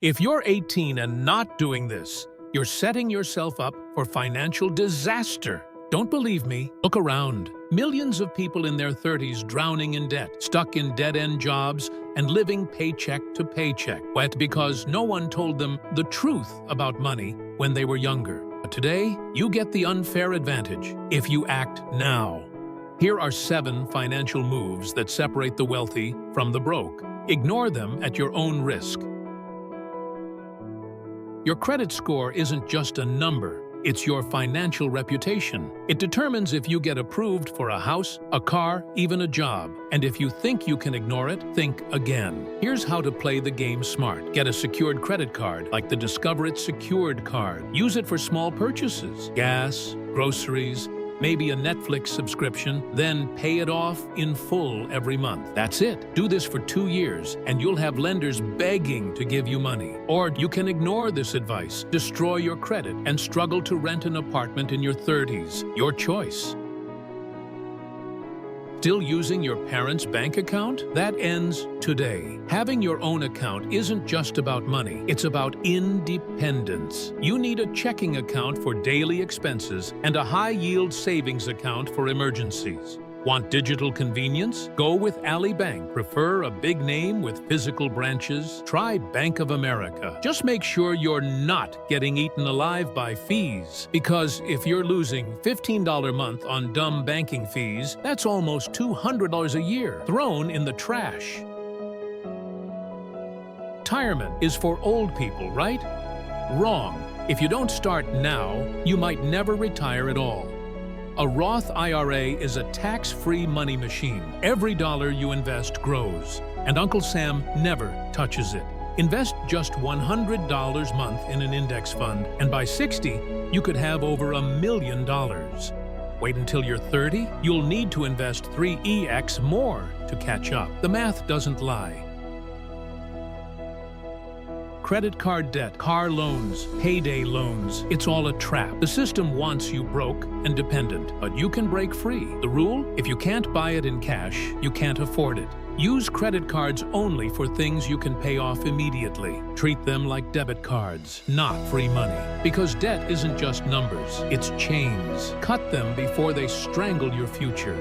If you're 18 and not doing this, you're setting yourself up for financial disaster. Don't believe me? Look around. Millions of people in their 30s drowning in debt, stuck in dead-end jobs, and living paycheck to paycheck. Why? Because no one told them the truth about money when they were younger. But today, you get the unfair advantage if you act now. Here are 7 financial moves that separate the wealthy from the broke. Ignore them at your own risk. Your credit score isn't just a number, it's your financial reputation. It determines if you get approved for a house, a car, even a job. And if you think you can ignore it, think again. Here's how to play the game smart. Get a secured credit card, like the Discover It Secured card. Use it for small purchases, gas, groceries, maybe a Netflix subscription, then pay it off in full every month. That's it. Do this for 2 years, and you'll have lenders begging to give you money. Or you can ignore this advice, destroy your credit, and struggle to rent an apartment in your 30s. Your choice. Still using your parents' bank account? That ends today. Having your own account isn't just about money, it's about independence. You need a checking account for daily expenses and a high-yield savings account for emergencies. Want digital convenience? Go with Ally Bank. Prefer a big name with physical branches? Try Bank of America. Just make sure you're not getting eaten alive by fees. Because if you're losing $15 a month on dumb banking fees, that's almost $200 a year thrown in the trash. Retirement is for old people, right? Wrong. If you don't start now, you might never retire at all. A Roth IRA is a tax-free money machine. Every dollar you invest grows, and Uncle Sam never touches it. Invest just $100 a month in an index fund, and by 60, you could have over $1 million. Wait until you're 30, you'll need to invest 3x more to catch up. The math doesn't lie. Credit card debt, car loans, payday loans, it's all a trap. The system wants you broke and dependent, but you can break free. The rule? If you can't buy it in cash, you can't afford it. Use credit cards only for things you can pay off immediately. Treat them like debit cards, not free money. Because debt isn't just numbers, it's chains. Cut them before they strangle your future.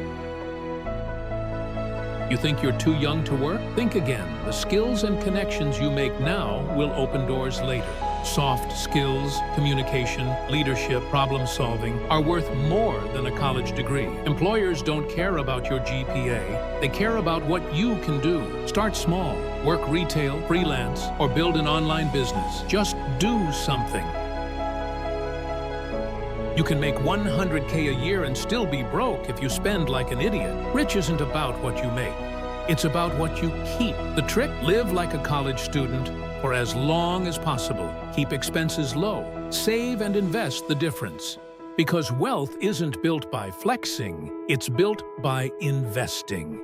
You think you're too young to work? Think again. The skills and connections you make now will open doors later. Soft skills, communication, leadership, problem solving are worth more than a college degree. Employers don't care about your GPA. They care about what you can do. Start small. Work retail, freelance, or build an online business. Just do something. You can make $100K a year and still be broke if you spend like an idiot. Rich isn't about what you make. It's about what you keep. The trick? Live like a college student for as long as possible. Keep expenses low. Save and invest the difference. Because wealth isn't built by flexing, it's built by investing.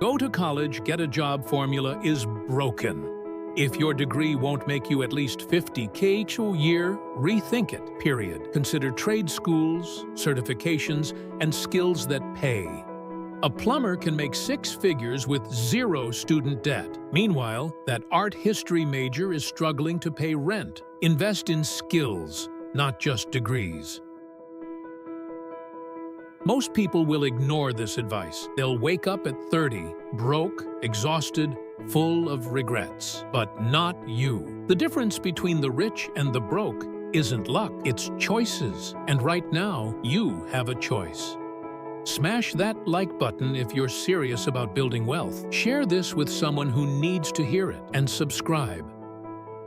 Go to college, get a job formula is broken. If your degree won't make you at least $50K a year, rethink it, period. Consider trade schools, certifications, and skills that pay. A plumber can make 6 figures with 0 student debt. Meanwhile, that art history major is struggling to pay rent. Invest in skills, not just degrees. Most people will ignore this advice. They'll wake up at 30, broke, exhausted, full of regrets. But not you. The difference between the rich and the broke isn't luck, it's choices. And right now, you have a choice. Smash that like button if you're serious about building wealth. Share this with someone who needs to hear it, and subscribe.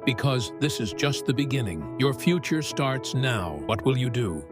Because this is just the beginning. Your future starts now. What will you do?